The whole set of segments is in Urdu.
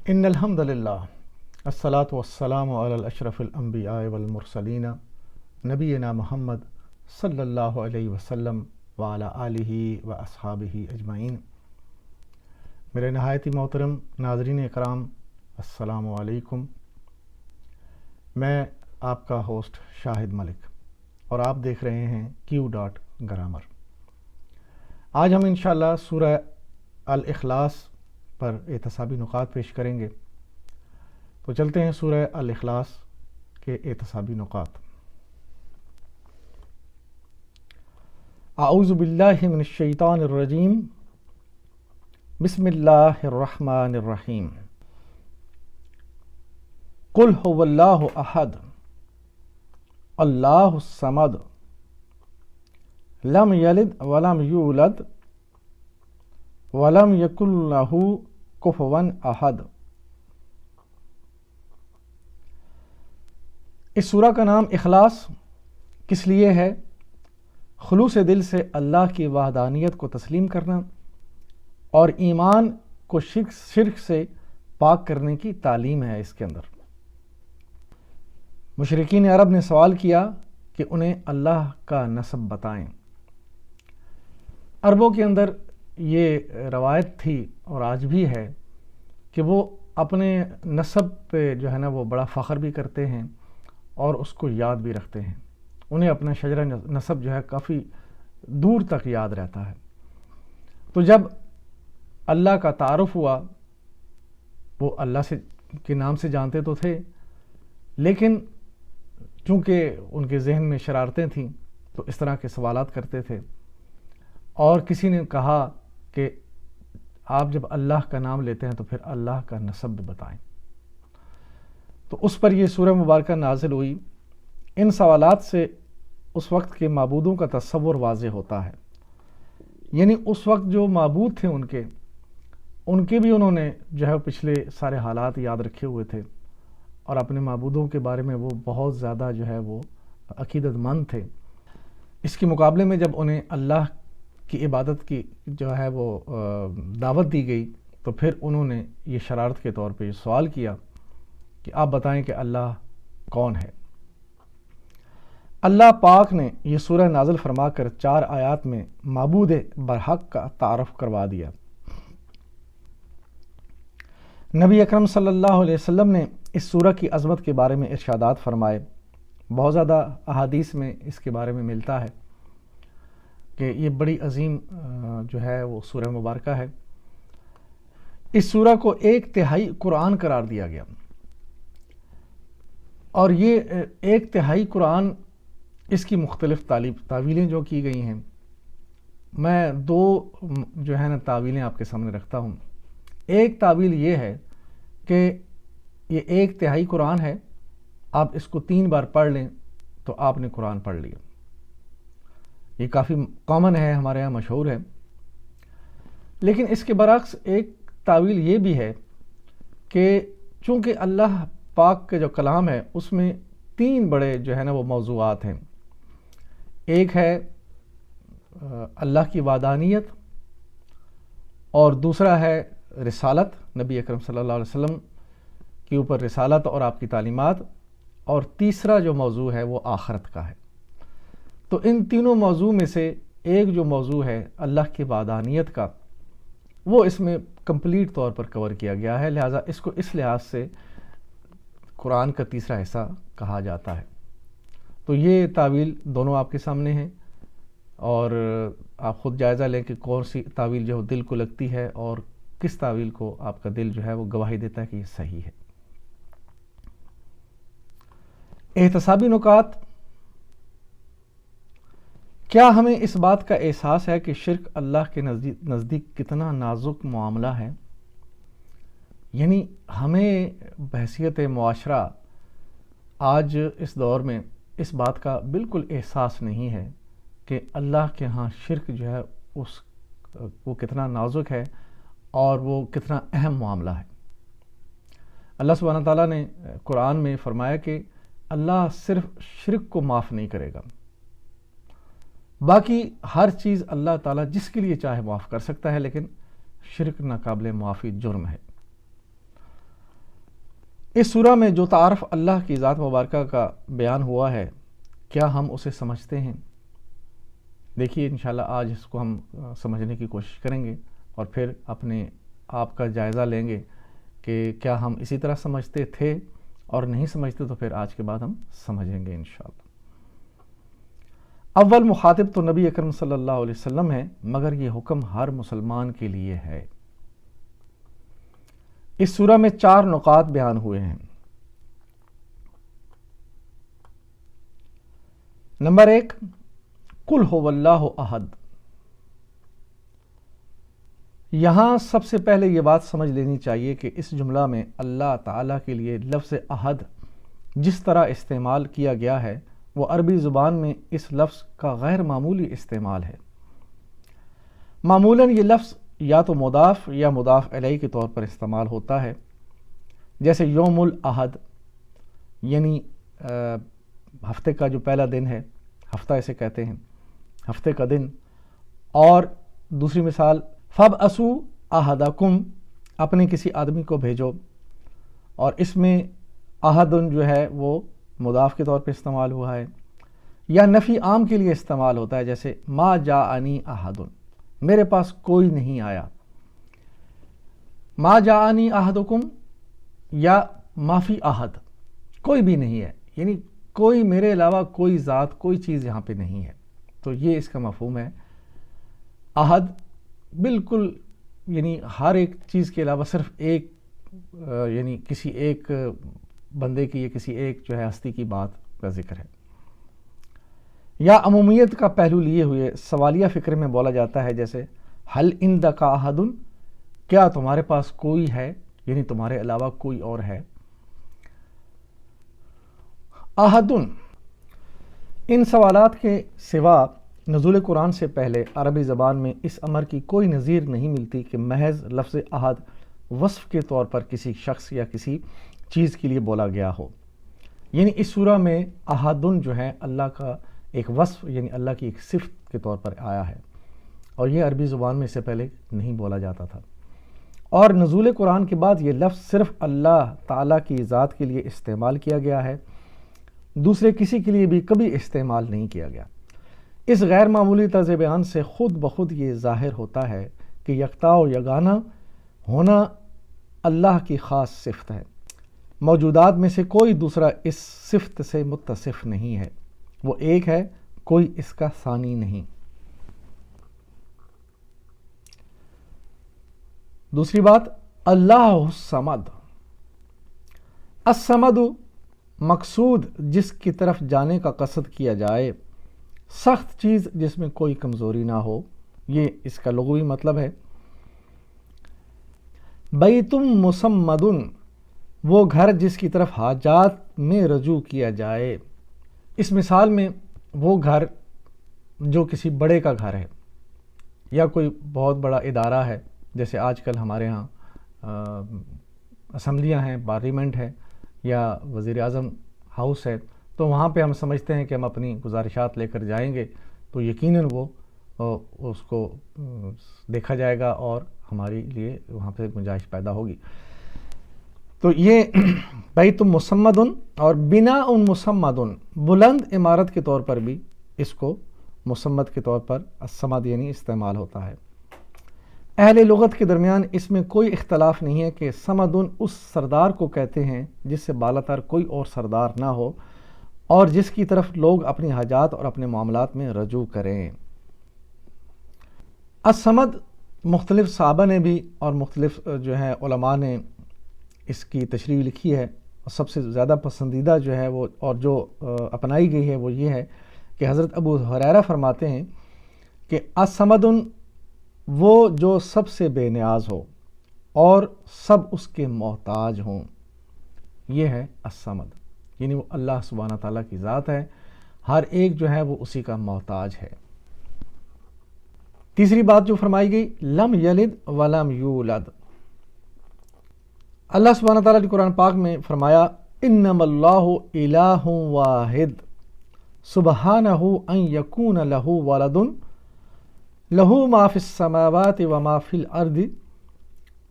ان الحمد للہ الصلاۃ والسلام علی الاشرف الانبیاء والمرسلین نبینا محمد صلی اللہ علیہ وسلم وعلی آلہ و اصحابہ اجمعین۔ میرے نہایت ہی محترم ناظرین اکرام، السلام علیکم۔ میں آپ کا ہوسٹ شاہد ملک اور آپ دیکھ رہے ہیں Q.Grammar۔ آج ہم انشاءاللہ سورہ الاخلاص پر احتسابی نکات پیش کریں گے، تو چلتے ہیں سورہ الاخلاص کے احتسابی نکات۔ اعوذ باللہ من الشیطان الرجیم، بسم اللہ الرحمن الرحیم۔ قل هو اللہ احد اللہ الصمد لم یلد ولم یولد ولم یکن لہ کفوا احد۔ اس سورہ کا نام اخلاص کس لیے ہے؟ خلوص دل سے اللہ کی وحدانیت کو تسلیم کرنا اور ایمان کو شرک سے پاک کرنے کی تعلیم ہے۔ اس کے اندر مشرکین عرب نے سوال کیا کہ انہیں اللہ کا نسب بتائیں۔ عربوں کے اندر یہ روایت تھی اور آج بھی ہے کہ وہ اپنے نسب پہ جو ہے نا وہ بڑا فخر بھی کرتے ہیں اور اس کو یاد بھی رکھتے ہیں۔ انہیں اپنا شجرہ نسب جو ہے کافی دور تک یاد رہتا ہے۔ تو جب اللہ کا تعارف ہوا، وہ اللہ کے نام سے جانتے تو تھے، لیکن چونکہ ان کے ذہن میں شرارتیں تھیں تو اس طرح کے سوالات کرتے تھے، اور کسی نے کہا کہ آپ جب اللہ کا نام لیتے ہیں تو پھر اللہ کا نسب بھی بتائیں۔ تو اس پر یہ سورہ مبارکہ نازل ہوئی۔ ان سوالات سے اس وقت کے معبودوں کا تصور واضح ہوتا ہے، یعنی اس وقت جو معبود تھے ان کے بھی انہوں نے جو ہے پچھلے سارے حالات یاد رکھے ہوئے تھے، اور اپنے معبودوں کے بارے میں وہ بہت زیادہ جو ہے وہ عقیدت مند تھے۔ اس کے مقابلے میں جب انہیں اللہ کی عبادت کی جو ہے وہ دعوت دی گئی تو پھر انہوں نے یہ شرارت کے طور پہ یہ سوال کیا کہ آپ بتائیں کہ اللہ کون ہے۔ اللہ پاک نے یہ سورہ نازل فرما کر 4 آیات میں معبود برحق کا تعارف کروا دیا۔ نبی اکرم صلی اللہ علیہ وسلم نے اس سورہ کی عظمت کے بارے میں ارشادات فرمائے۔ بہت زیادہ احادیث میں اس کے بارے میں ملتا ہے کہ یہ بڑی عظیم جو ہے وہ سورہ مبارکہ ہے۔ اس سورہ کو 1/3 قرآن قرار دیا گیا، اور یہ 1/3 قرآن، اس کی مختلف تعویلیں جو کی گئی ہیں، میں 2 جو ہے نا تعویلیں آپ کے سامنے رکھتا ہوں۔ ایک تعویل یہ ہے کہ یہ 1/3 قرآن ہے، آپ اس کو 3 بار پڑھ لیں تو آپ نے قرآن پڑھ لیا۔ یہ کافی کامن ہے، ہمارے یہاں مشہور ہے۔ لیکن اس کے برعکس ایک تعویل یہ بھی ہے کہ چونکہ اللہ پاک کے جو کلام ہے اس میں 3 بڑے جو ہے نا وہ موضوعات ہیں۔ ایک ہے اللہ کی وحدانیت، اور دوسرا ہے رسالت، نبی اکرم صلی اللہ علیہ وسلم کے اوپر رسالت اور آپ کی تعلیمات، اور تیسرا جو موضوع ہے وہ آخرت کا ہے۔ تو ان تینوں موضوع میں سے ایک جو موضوع ہے اللہ کی وحدانیت کا، وہ اس میں کمپلیٹ طور پر کور کیا گیا ہے، لہٰذا اس کو اس لحاظ سے قرآن کا تیسرا حصہ کہا جاتا ہے۔ تو یہ تعویل دونوں آپ کے سامنے ہیں، اور آپ خود جائزہ لیں کہ کون سی تعویل جو دل کو لگتی ہے اور کس تعویل کو آپ کا دل جو ہے وہ گواہی دیتا ہے کہ یہ صحیح ہے۔ احتسابی نکات۔ کیا ہمیں اس بات کا احساس ہے کہ شرک اللہ کے نزدیک کتنا نازک معاملہ ہے؟ یعنی ہمیں بحیثیت معاشرہ آج اس دور میں اس بات کا بالکل احساس نہیں ہے کہ اللہ کے ہاں شرک جو ہے وہ کتنا نازک ہے اور وہ کتنا اہم معاملہ ہے۔ اللہ سبحانہ تعالیٰ نے قرآن میں فرمایا کہ اللہ صرف شرک کو معاف نہیں کرے گا، باقی ہر چیز اللہ تعالیٰ جس کے لیے چاہے معاف کر سکتا ہے، لیکن شرک ناقابل معافی جرم ہے۔ اس سورہ میں جو تعارف اللہ کی ذات مبارکہ کا بیان ہوا ہے، کیا ہم اسے سمجھتے ہیں؟ دیکھیے انشاءاللہ آج اس کو ہم سمجھنے کی کوشش کریں گے اور پھر اپنے آپ کا جائزہ لیں گے کہ کیا ہم اسی طرح سمجھتے تھے، اور نہیں سمجھتے تو پھر آج کے بعد ہم سمجھیں گے انشاءاللہ۔ اول مخاطب تو نبی اکرم صلی اللہ علیہ وسلم ہے، مگر یہ حکم ہر مسلمان کے لیے ہے۔ اس سورہ میں 4 نکات بیان ہوئے ہیں۔ نمبر 1، قل هو اللہ احد۔ یہاں سب سے پہلے یہ بات سمجھ لینی چاہیے کہ اس جملہ میں اللہ تعالیٰ کے لیے لفظ احد جس طرح استعمال کیا گیا ہے وہ عربی زبان میں اس لفظ کا غیر معمولی استعمال ہے۔ معمولاً یہ لفظ یا تو مضاف یا مضاف الیہ کے طور پر استعمال ہوتا ہے، جیسے یوم الاحد، یعنی ہفتے کا جو پہلا دن ہے، ہفتہ اسے کہتے ہیں، ہفتے کا دن۔ اور دوسری مثال فَابْعَثُوا أَحَدَكُمْ، اپنے کسی آدمی کو بھیجو، اور اس میں احد جو ہے وہ مضاف کے طور پہ استعمال ہوا ہے، یا نفی عام کے لیے استعمال ہوتا ہے، جیسے ما جاءنی احد، میرے پاس کوئی نہیں آیا۔ ما جاءنی احدکم یا ما فی احد، کوئی بھی نہیں ہے، یعنی کوئی میرے علاوہ کوئی ذات کوئی چیز یہاں پہ نہیں ہے۔ تو یہ اس کا مفہوم ہے۔ احد بالکل یعنی ہر ایک چیز کے علاوہ صرف ایک یعنی کسی ایک بندے کی یا کسی ایک جو ہے ہستی کی بات کا ذکر ہے۔ یا عمومیت کا پہلو لیے ہوئے سوالیہ فکر میں بولا جاتا ہے، جیسے حل عندک احد، کیا تمہارے پاس کوئی ہے، یعنی تمہارے علاوہ کوئی اور ہے۔ احد، ان سوالات کے سوا نزول قرآن سے پہلے عربی زبان میں اس امر کی کوئی نظیر نہیں ملتی کہ محض لفظ احد وصف کے طور پر کسی شخص یا کسی چیز کے لیے بولا گیا ہو۔ یعنی اس سورہ میں احدن جو ہے اللہ کا ایک وصف، یعنی اللہ کی ایک صفت کے طور پر آیا ہے، اور یہ عربی زبان میں اس سے پہلے نہیں بولا جاتا تھا۔ اور نزول قرآن کے بعد یہ لفظ صرف اللہ تعالیٰ کی ذات کے لیے استعمال کیا گیا ہے، دوسرے کسی کے لیے بھی کبھی استعمال نہیں کیا گیا۔ اس غیر معمولی طرز بیان سے خود بخود یہ ظاہر ہوتا ہے کہ یکتا و یگانہ ہونا اللہ کی خاص صفت ہے۔ موجودات میں سے کوئی دوسرا اس صفت سے متصف نہیں ہے، وہ ایک ہے، کوئی اس کا ثانی نہیں۔ دوسری بات، اللہ الصمد۔ الصمد مقصود جس کی طرف جانے کا قصد کیا جائے، سخت چیز جس میں کوئی کمزوری نہ ہو، یہ اس کا لغوی مطلب ہے۔ بیت مصمد، وہ گھر جس کی طرف حاجات میں رجوع کیا جائے۔ اس مثال میں وہ گھر جو کسی بڑے کا گھر ہے یا کوئی بہت بڑا ادارہ ہے، جیسے آج کل ہمارے ہاں اسمبلیاں ہیں، پارلیمنٹ ہے یا وزیر اعظم ہاؤس ہے، تو وہاں پہ ہم سمجھتے ہیں کہ ہم اپنی گزارشات لے کر جائیں گے تو یقیناً وہ اس کو دیکھا جائے گا اور ہمارے لیے وہاں پہ گنجائش پیدا ہوگی۔ تو یہ بیت مصمد اور بناء مصمد، بلند عمارت کے طور پر بھی اس کو مصمد کے طور پر الصمد یعنی استعمال ہوتا ہے۔ اہل لغت کے درمیان اس میں کوئی اختلاف نہیں ہے کہ صمدن اس سردار کو کہتے ہیں جس سے بالاتر کوئی اور سردار نہ ہو اور جس کی طرف لوگ اپنی حاجات اور اپنے معاملات میں رجوع کریں۔ الصمد مختلف صحابہ نے بھی اور مختلف جو ہے علماء نے اس کی تشریح لکھی ہے، اور سب سے زیادہ پسندیدہ جو ہے وہ اور جو اپنائی گئی ہے وہ یہ ہے کہ حضرت ابو ہریرہ فرماتے ہیں کہ الصمد وہ جو سب سے بے نیاز ہو اور سب اس کے محتاج ہوں، یہ ہے الصمد، یعنی وہ اللہ سبحانہ تعالیٰ کی ذات ہے، ہر ایک جو ہے وہ اسی کا محتاج ہے۔ تیسری بات جو فرمائی گئی، لم یلد ولم یولد۔ اللہ سبحانہ تعالیٰ نے قرآن پاک میں فرمایا انما اللہ الہ واحد سبحانہ ان یکون لہ ولد لہ ما فی السماوات وما فی الارض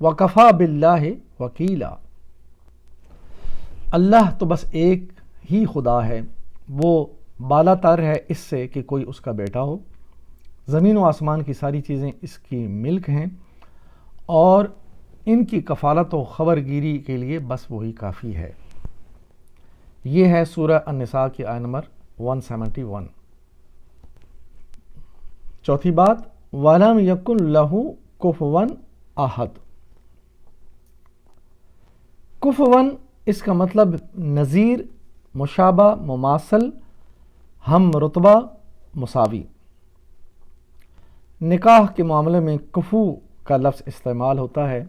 وکفی باللہ وکیلا۔ اللہ تو بس ایک ہی خدا ہے، وہ بالا تر ہے اس سے کہ کوئی اس کا بیٹا ہو۔ زمین و آسمان کی ساری چیزیں اس کی ملک ہیں، اور ان کی کفالت و خبرگیری کے لیے بس وہی کافی ہے۔ یہ ہے سورہ النساء کی آیت نمبر 171۔ چوتھی بات، وَلَمْ يَكُنْ لَهُ كُفُوًا أَحَدٌ۔ کفواً اس کا مطلب نظیر، مشابہ، مماثل، ہم رتبہ، مساوی۔ نکاح کے معاملے میں کفو کا لفظ استعمال ہوتا ہے،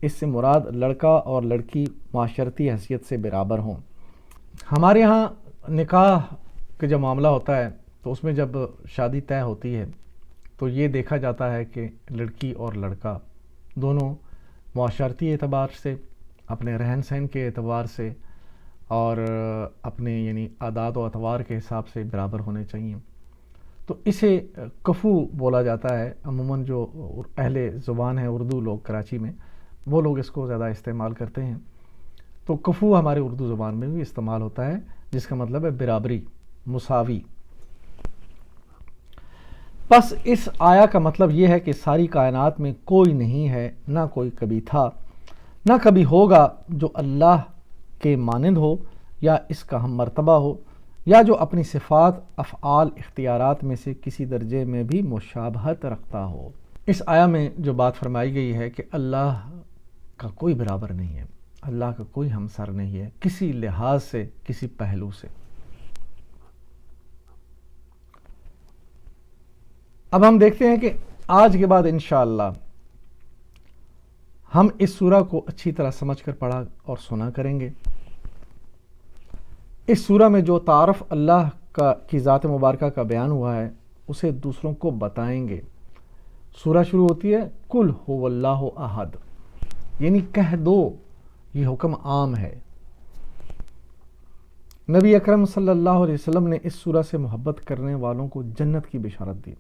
اس سے مراد لڑکا اور لڑکی معاشرتی حیثیت سے برابر ہوں۔ ہمارے ہاں نکاح کا جب معاملہ ہوتا ہے تو اس میں جب شادی طے ہوتی ہے تو یہ دیکھا جاتا ہے کہ لڑکی اور لڑکا دونوں معاشرتی اعتبار سے، اپنے رہن سہن کے اعتبار سے، اور اپنے یعنی عادات و اطوار کے حساب سے برابر ہونے چاہیے۔ تو اسے کفو بولا جاتا ہے۔ عموماً جو اہل زبان ہیں اردو لوگ کراچی میں، وہ لوگ اس کو زیادہ استعمال کرتے ہیں۔ تو کفو ہمارے اردو زبان میں بھی استعمال ہوتا ہے، جس کا مطلب ہے برابری، مساوی۔ بس اس آیا کا مطلب یہ ہے کہ ساری کائنات میں کوئی نہیں ہے، نہ کوئی کبھی تھا، نہ کبھی ہوگا جو اللہ کے مانند ہو یا اس کا ہم مرتبہ ہو، یا جو اپنی صفات، افعال، اختیارات میں سے کسی درجے میں بھی مشابہت رکھتا ہو۔ اس آیا میں جو بات فرمائی گئی ہے کہ اللہ کا کوئی برابر نہیں ہے، اللہ کا کوئی ہمسر نہیں ہے، کسی لحاظ سے، کسی پہلو سے۔ اب ہم دیکھتے ہیں کہ آج کے بعد انشاءاللہ ہم اس سورہ کو اچھی طرح سمجھ کر پڑھا اور سنا کریں گے۔ اس سورہ میں جو تعارف اللہ کی ذات مبارکہ کا بیان ہوا ہے اسے دوسروں کو بتائیں گے۔ سورہ شروع ہوتی ہے قُلْ هُوَ اللَّهُ أَحَدٌ، یعنی کہہ دو، یہ حکم عام ہے۔ نبی اکرم صلی اللہ علیہ وسلم نے اس سورہ سے محبت کرنے والوں کو جنت کی بشارت دی۔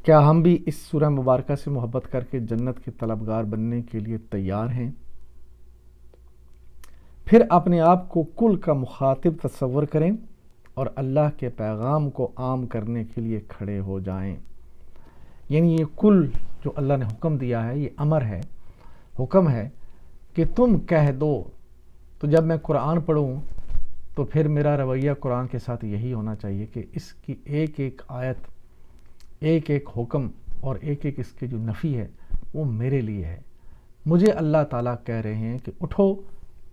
کیا ہم بھی اس سورہ مبارکہ سے محبت کر کے جنت کے طلبگار بننے کے لیے تیار ہیں؟ پھر اپنے آپ کو کل کا مخاطب تصور کریں اور اللہ کے پیغام کو عام کرنے کے لیے کھڑے ہو جائیں۔ یعنی یہ کل جو اللہ نے حکم دیا ہے، یہ امر ہے، حکم ہے کہ تم کہہ دو۔ تو جب میں قرآن پڑھوں تو پھر میرا رویہ قرآن کے ساتھ یہی ہونا چاہیے کہ اس کی ایک ایک آیت، ایک ایک حکم اور ایک ایک اس کی جو نفی ہے وہ میرے لیے ہے۔ مجھے اللہ تعالیٰ کہہ رہے ہیں کہ اٹھو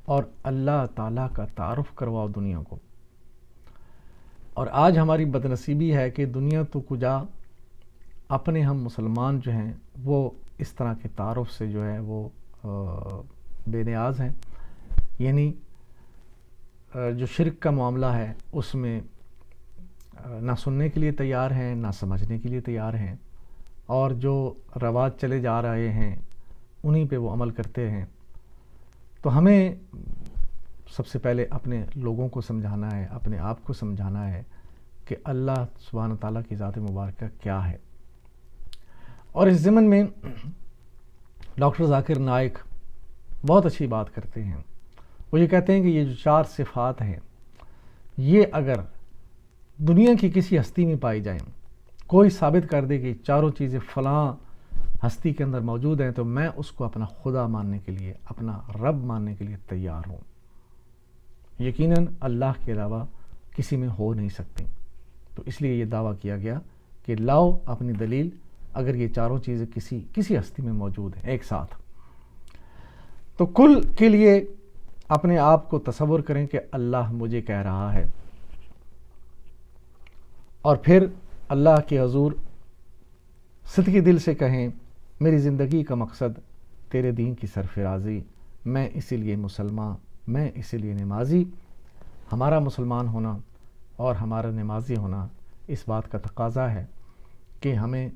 اور اللہ تعالیٰ کا تعارف کرواؤ دنیا کو۔ اور آج ہماری بدنصیبی ہے کہ دنیا تو کجا، اپنے ہم مسلمان جو ہیں وہ اس طرح کے تعارف سے جو ہے وہ بے نیاز ہیں۔ یعنی جو شرک کا معاملہ ہے اس میں نہ سننے کے لیے تیار ہیں، نہ سمجھنے کے لیے تیار ہیں، اور جو رواج چلے جا رہے ہیں انہی پہ وہ عمل کرتے ہیں۔ تو ہمیں سب سے پہلے اپنے لوگوں کو سمجھانا ہے، اپنے آپ کو سمجھانا ہے کہ اللہ سبحانہ تعالیٰ کی ذات مبارکہ کیا ہے۔ اور اس ضمن میں ڈاکٹر ذاکر نائک بہت اچھی بات کرتے ہیں۔ وہ یہ کہتے ہیں کہ یہ جو 4 صفات ہیں، یہ اگر دنیا کی کسی ہستی میں پائی جائیں، کوئی ثابت کر دے کہ چاروں چیزیں فلاں ہستی کے اندر موجود ہیں، تو میں اس کو اپنا خدا ماننے کے لیے، اپنا رب ماننے کے لیے تیار ہوں۔ یقیناً اللہ کے علاوہ کسی میں ہو نہیں سکتی۔ تو اس لیے یہ دعویٰ کیا گیا کہ لاؤ اپنی دلیل، اگر یہ چاروں چیزیں کسی ہستی میں موجود ہیں ایک ساتھ۔ تو کل کے لیے اپنے آپ کو تصور کریں کہ اللہ مجھے کہہ رہا ہے، اور پھر اللہ کے حضور صدقی دل سے کہیں میری زندگی کا مقصد تیرے دین کی سرفرازی، میں اسی لیے مسلمان، میں اسی لیے نمازی۔ ہمارا مسلمان ہونا اور ہمارا نمازی ہونا اس بات کا تقاضا ہے کہ ہمیں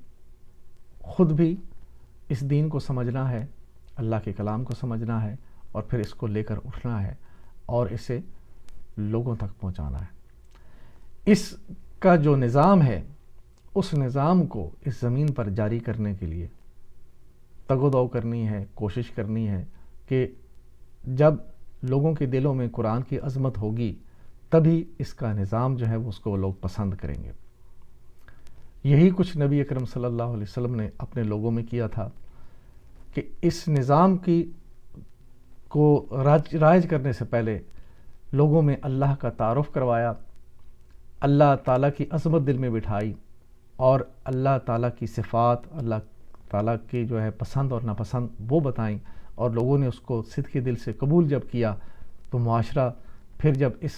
خود بھی اس دین کو سمجھنا ہے، اللہ کے کلام کو سمجھنا ہے، اور پھر اس کو لے کر اٹھنا ہے اور اسے لوگوں تک پہنچانا ہے۔ اس کا جو نظام ہے، اس نظام کو اس زمین پر جاری کرنے کے لیے تگ و دو کرنی ہے، کوشش کرنی ہے کہ جب لوگوں کے دلوں میں قرآن کی عظمت ہوگی تبھی اس کا نظام جو ہے وہ اس کو لوگ پسند کریں گے۔ یہی کچھ نبی اکرم صلی اللہ علیہ وسلم نے اپنے لوگوں میں کیا تھا کہ اس نظام کو رائج کرنے سے پہلے لوگوں میں اللہ کا تعارف کروایا، اللہ تعالیٰ کی عظمت دل میں بٹھائی، اور اللہ تعالیٰ کی صفات، اللہ تعالیٰ کی جو ہے پسند اور ناپسند وہ بتائیں، اور لوگوں نے اس کو صدقے دل سے قبول جب کیا تو معاشرہ پھر جب اس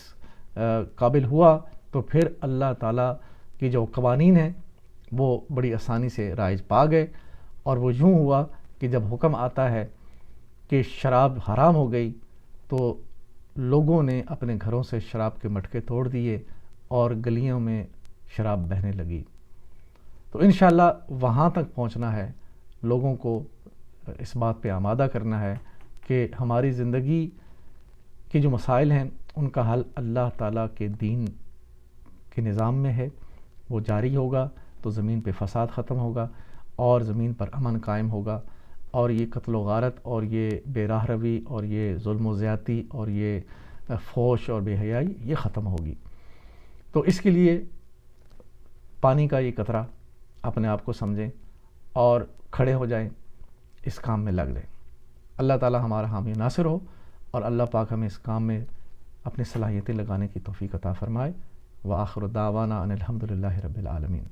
قابل ہوا تو پھر اللہ تعالیٰ کی جو قوانین ہیں وہ بڑی آسانی سے رائج پا گئے، اور وہ یوں ہوا کہ جب حکم آتا ہے کہ شراب حرام ہو گئی تو لوگوں نے اپنے گھروں سے شراب کے مٹکے توڑ دیے اور گلیوں میں شراب بہنے لگی۔ تو انشاءاللہ وہاں تک پہنچنا ہے، لوگوں کو اس بات پہ آمادہ کرنا ہے کہ ہماری زندگی کے جو مسائل ہیں ان کا حل اللہ تعالیٰ کے دین کے نظام میں ہے، وہ جاری ہوگا تو زمین پہ فساد ختم ہوگا اور زمین پر امن قائم ہوگا، اور یہ قتل و غارت اور یہ بے راہ روی اور یہ ظلم و زیادتی اور یہ فحش اور بے حیائی یہ ختم ہوگی۔ تو اس کے لیے پانی کا یہ قطرہ اپنے آپ کو سمجھیں اور کھڑے ہو جائیں، اس کام میں لگ جائیں۔ اللہ تعالی ہمارا حامی ناصر ہو، اور اللہ پاک ہمیں اس کام میں اپنی صلاحیتیں لگانے کی توفیق عطا فرمائے۔ وآخر دعوانا ان الحمد للہ رب العالمین۔